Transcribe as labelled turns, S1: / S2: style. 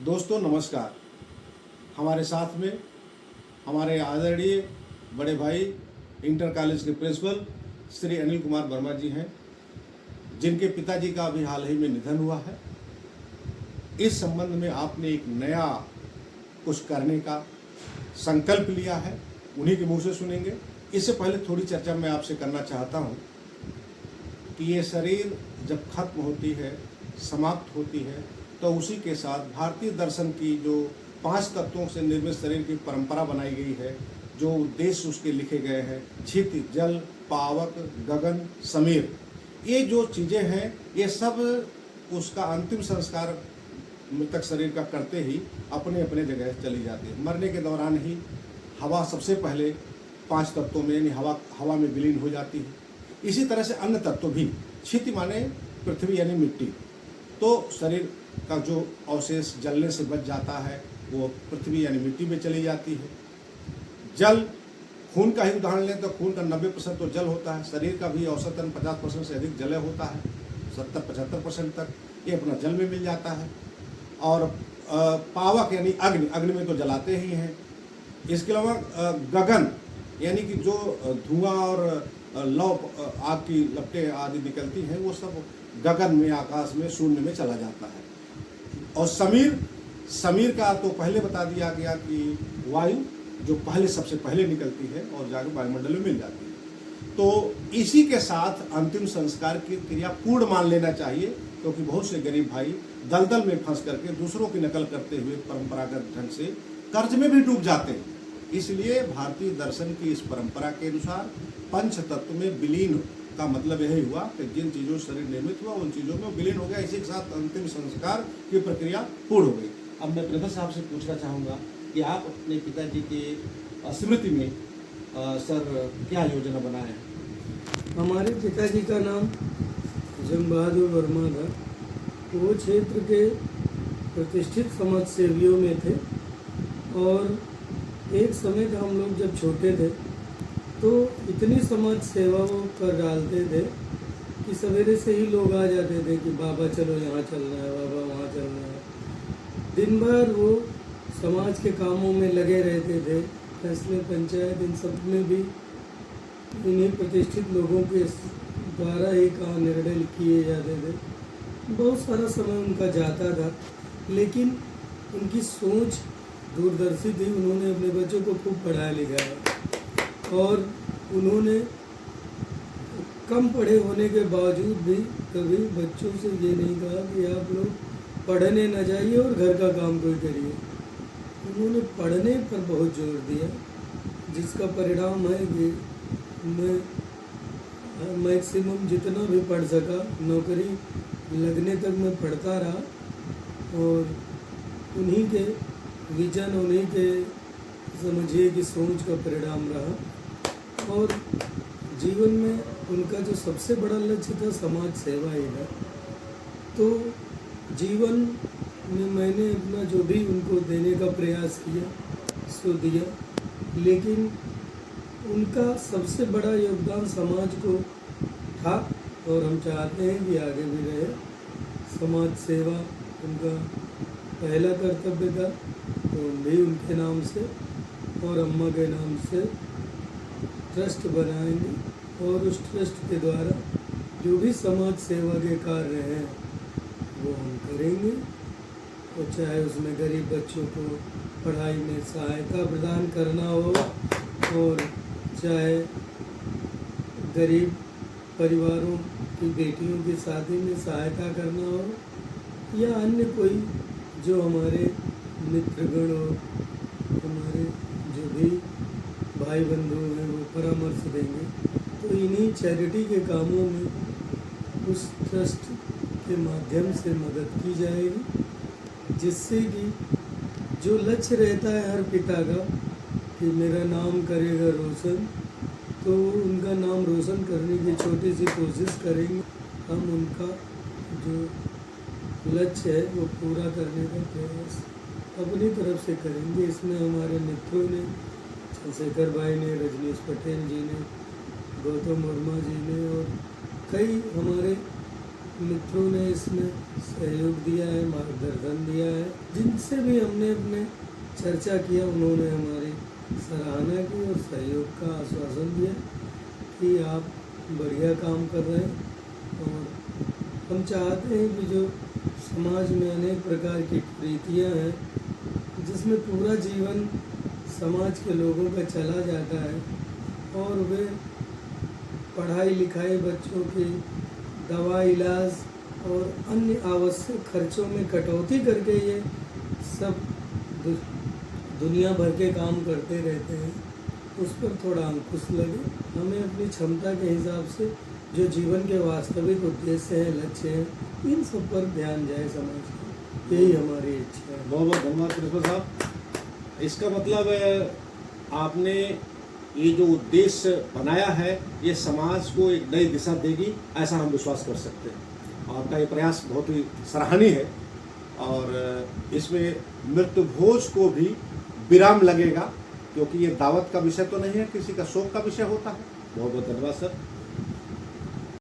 S1: दोस्तों नमस्कार। हमारे साथ में हमारे आदरणीय बड़े भाई इंटर कॉलेज के प्रिंसिपल श्री अनिल कुमार वर्मा जी हैं, जिनके पिताजी का अभी हाल ही में निधन हुआ है। इस संबंध में आपने एक नया कुछ करने का संकल्प लिया है, उन्हीं के मुंह से सुनेंगे। इससे पहले थोड़ी चर्चा मैं आपसे करना चाहता हूं कि ये शरीर जब खत्म होती है, समाप्त होती है, तो उसी के साथ भारतीय दर्शन की जो 5 तत्वों से निर्मित शरीर की परंपरा बनाई गई है, जो उद्देश्य उसके लिखे गए हैं, क्षिति, जल, पावक, गगन, समीर, ये जो चीज़ें हैं, ये सब उसका अंतिम संस्कार मृतक शरीर का करते ही अपने अपने जगह चली जाती है। मरने के दौरान ही हवा सबसे पहले 5 तत्वों में यानी हवा में विलीन हो जाती है। इसी तरह से अन्य तत्व भी, क्षिति माने पृथ्वी यानी मिट्टी, तो शरीर का जो अवशेष जलने से बच जाता है वो पृथ्वी यानी मिट्टी में चली जाती है। जल, खून का ही उदाहरण लें तो खून का 90% तो जल होता है। शरीर का भी औसतन 50% से अधिक जल होता है, 70-75% तक ये अपना जल में मिल जाता है। और पावक यानी अग्नि, अग्नि में तो जलाते ही हैं। इसके अलावा गगन यानी कि जो धुआं और लौ आग की लपटें आदि निकलती हैं, वो सब गगन में, आकाश में, शून्य में चला जाता है। और समीर, समीर का तो पहले बता दिया गया कि वायु जो पहले सबसे पहले निकलती है और जाकर वायुमंडल में मिल जाती है। तो इसी के साथ अंतिम संस्कार की क्रिया पूर्ण मान लेना चाहिए, क्योंकि बहुत से गरीब भाई दलदल में फंस करके दूसरों की नकल करते हुए परंपरागत ढंग से कर्ज में भी डूब जाते हैं। इसलिए भारतीय दर्शन की इस परंपरा के अनुसार पंच तत्व में विलीन का मतलब यही हुआ कि जिन चीज़ों से शरीर निर्मित हुआ उन चीज़ों में विलीन हो गया। इसी के साथ अंतिम संस्कार की प्रक्रिया पूर्ण हो गई। अब मैं प्रिंसिपल साहब से पूछना चाहूँगा कि आप अपने पिताजी के स्मृति में सर क्या योजना बनाए हैं?
S2: हमारे पिताजी का नाम जंग बहादुर वर्मा था। वो क्षेत्र के प्रतिष्ठित समाज सेवियों में थे और एक समय था हम लोग जब छोटे थे तो इतनी समाज सेवा वो कर डालते थे कि सवेरे से ही लोग आ जाते थे कि बाबा चलो यहाँ चलना है, बाबा वहाँ चलना है। दिन भर वो समाज के कामों में लगे रहते थे। फैसले, पंचायत, इन सब में भी इन्हीं प्रतिष्ठित लोगों के द्वारा ही निर्णय किए जाते थे। बहुत सारा समय उनका जाता था, लेकिन उनकी सोच दूरदर्शी थी। उन्होंने अपने बच्चों को खूब पढ़ाया लिखाया और उन्होंने कम पढ़े होने के बावजूद भी कभी बच्चों से ये नहीं कहा कि आप लोग पढ़ने न जाइए और घर का काम कोई करिए। उन्होंने पढ़ने पर बहुत जोर दिया, जिसका परिणाम है कि मैं मैक्सिमम जितना भी पढ़ सका, नौकरी लगने तक मैं पढ़ता रहा और उन्हीं के विजन, उन्हीं के समझिए कि सोच का परिणाम रहा। और जीवन में उनका जो सबसे बड़ा लक्ष्य था समाज सेवा ही था। तो जीवन में मैंने अपना जो भी उनको देने का प्रयास किया सो दिया, लेकिन उनका सबसे बड़ा योगदान समाज को था और हम चाहते हैं कि आगे भी रहे। समाज सेवा उनका पहला कर्तव्य था, तो हम भी उनके नाम से और अम्मा के नाम से ट्रस्ट बनाएंगे और उस ट्रस्ट के द्वारा जो भी समाज सेवा के कार्य हैं वो हम करेंगे। और चाहे उसमें गरीब बच्चों को पढ़ाई में सहायता प्रदान करना हो, और चाहे गरीब परिवारों की बेटियों की शादी में सहायता करना हो, या अन्य कोई जो हमारे मित्रगण और हमारे जो भी भाई बंधु हैं वो परामर्श देंगे, तो इन्हीं चैरिटी के कामों में उस ट्रस्ट के माध्यम से मदद की जाएगी, जिससे कि जो लक्ष्य रहता है हर पिता का कि मेरा नाम करेगा रोशन, तो उनका नाम रोशन करने की छोटी सी कोशिश करेंगे। हम उनका जो लक्ष्य है वो पूरा करने का प्रयास अपनी तरफ से करेंगे। इसमें हमारे मित्रों ने, चंद्रशेखर भाई ने, रजनीश पटेल जी ने, गौतम वर्मा जी ने और कई हमारे मित्रों ने इसमें सहयोग दिया है, मार्गदर्शन दिया है। जिनसे भी हमने अपने चर्चा किया उन्होंने हमारी सराहना की और सहयोग का आश्वासन दिया कि आप बढ़िया काम कर रहे हैं। और हम चाहते हैं कि जो समाज में अनेक प्रकार की कुरीतियाँ हैं जिसमें पूरा जीवन समाज के लोगों का चला जाता है और वे पढ़ाई लिखाई, बच्चों की दवा इलाज और अन्य आवश्यक खर्चों में कटौती करके ये सब दुनिया भर के काम करते रहते हैं, उस पर थोड़ा अंकुश लगे। हमें अपनी क्षमता के हिसाब से जो जीवन के वास्तविक उद्देश्य हैं, लक्ष्य हैं, इन सब पर ध्यान जाए समाज का, यही हमारी इच्छा है।
S1: बहुत बहुत धन्यवाद प्रिंसिपल साहब। इसका मतलब आपने ये जो उद्देश्य बनाया है ये समाज को एक नई दिशा देगी, ऐसा हम विश्वास कर सकते हैं। आपका ये प्रयास बहुत ही सराहनीय है और इसमें मृत्यु भोज को भी विराम लगेगा, क्योंकि ये दावत का विषय तो नहीं है, किसी का शोक का विषय होता है। बहुत बहुत धन्यवाद सर।